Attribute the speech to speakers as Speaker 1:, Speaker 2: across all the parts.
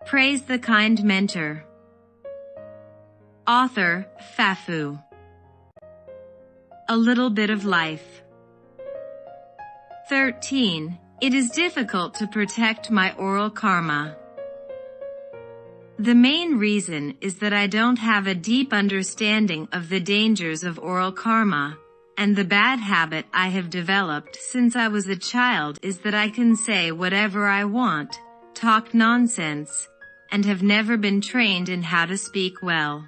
Speaker 1: Praise the kind mentor. Author, Fafu. A little bit of life. 13. It is difficult to protect my oral karma. The main reason is that I don't have a deep understanding of the dangers of oral karma, and the bad habit I have developed since I was a child is that I can say whatever I want, talk nonsense, and have never been trained in how to speak well.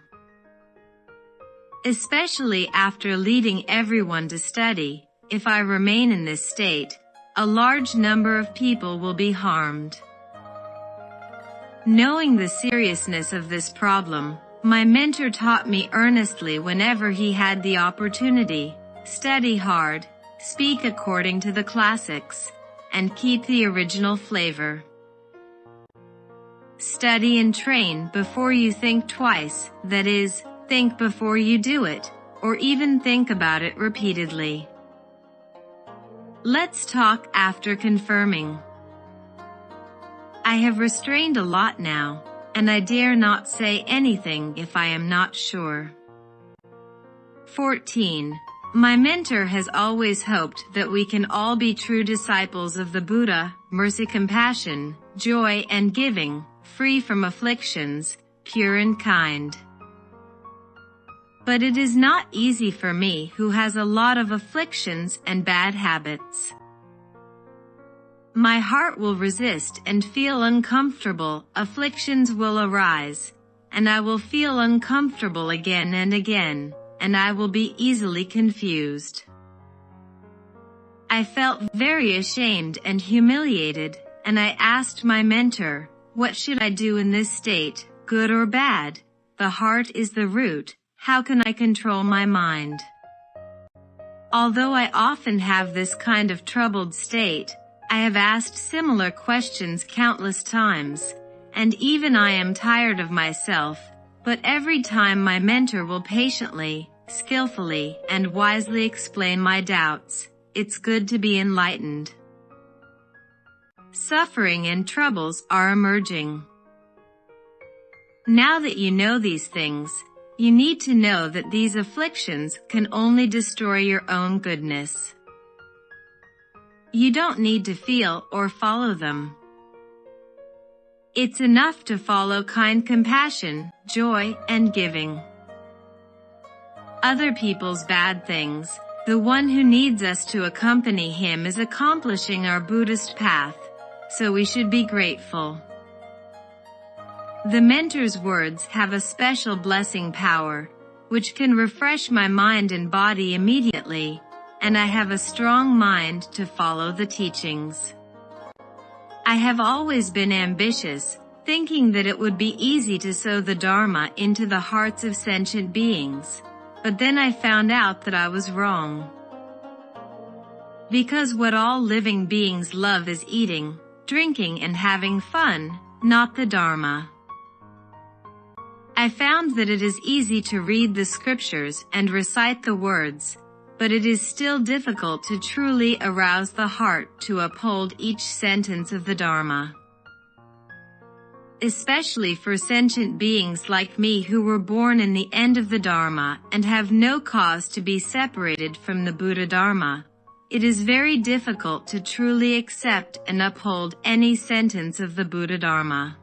Speaker 1: Especially after leading everyone to study, if I remain in this state, a large number of people will be harmed. Knowing the seriousness of this problem, my mentor taught me earnestly whenever he had the opportunity, study hard, speak according to the classics, and keep the original flavor. Study and train before you think twice, that is, think before you do it, or even think about it repeatedly. Let's talk after confirming. I have restrained a lot now, and I dare not say anything if I am not sure. 14. My mentor has always hoped that we can all be true disciples of the Buddha, mercy, compassion, joy and giving, free from afflictions, pure and kind. But it is not easy for me who has a lot of afflictions and bad habits. My heart will resist and feel uncomfortable, afflictions will arise, and I will feel uncomfortable again and again, and I will be easily confused. I felt very ashamed and humiliated, and I asked my mentor, what should I do in this state, good or bad? The heart is the root, how can I control my mind? Although I often have this kind of troubled state, I have asked similar questions countless times, and even I am tired of myself, but every time my mentor will patiently, skillfully, and wisely explain my doubts. It's good to be enlightened. Suffering and troubles are emerging. Now that you know these things, you need to know that these afflictions can only destroy your own goodness. You don't need to feel or follow them. It's enough to follow kind compassion, joy, and giving. Other people's bad things, the one who needs us to accompany him is accomplishing our Buddhist path, so we should be grateful. The mentor's words have a special blessing power, which can refresh my mind and body immediately, and I have a strong mind to follow the teachings. I have always been ambitious, thinking that it would be easy to sow the Dharma into the hearts of sentient beings, but then I found out that I was wrong. Because what all living beings love is eating, drinking and having fun, not the Dharma. I found that it is easy to read the scriptures and recite the words, but it is still difficult to truly arouse the heart to uphold each sentence of the Dharma. Especially for sentient beings like me who were born in the end of the Dharma and have no cause to be separated from the Buddha Dharma, it is very difficult to truly accept and uphold any sentence of the Buddha Dharma.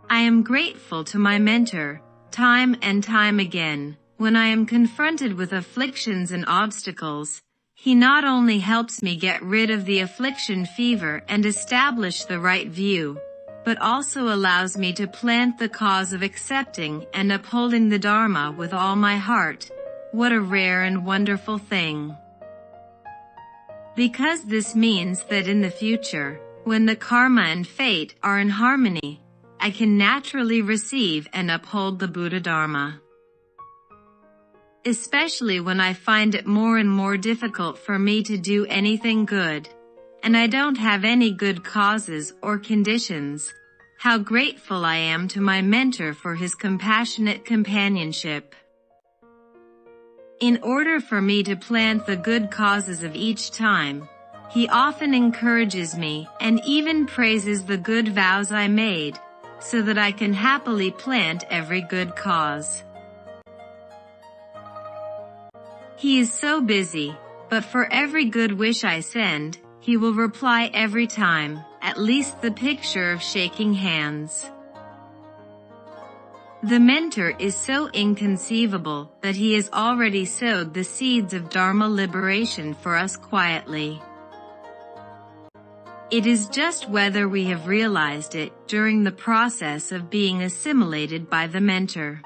Speaker 1: I am grateful to my mentor, time and time again. When I am confronted with afflictions and obstacles, he not only helps me get rid of the affliction fever and establish the right view, but also allows me to plant the cause of accepting and upholding the Dharma with all my heart. What a rare and wonderful thing. Because this means that in the future, when the karma and fate are in harmony, I can naturally receive and uphold the Buddha Dharma. Especially when I find it more and more difficult for me to do anything good, and I don't have any good causes or conditions. How grateful I am to my mentor for his compassionate companionship. In order for me to plant the good causes of each time, He often encourages me and even praises the good vows I made, so that I can happily plant every good cause. He is so busy, but for every good wish I send, he will reply every time, at least the picture of shaking hands. The mentor is so inconceivable that he has already sowed the seeds of Dharma liberation for us quietly. It is just whether we have realized it during the process of being assimilated by the mentor.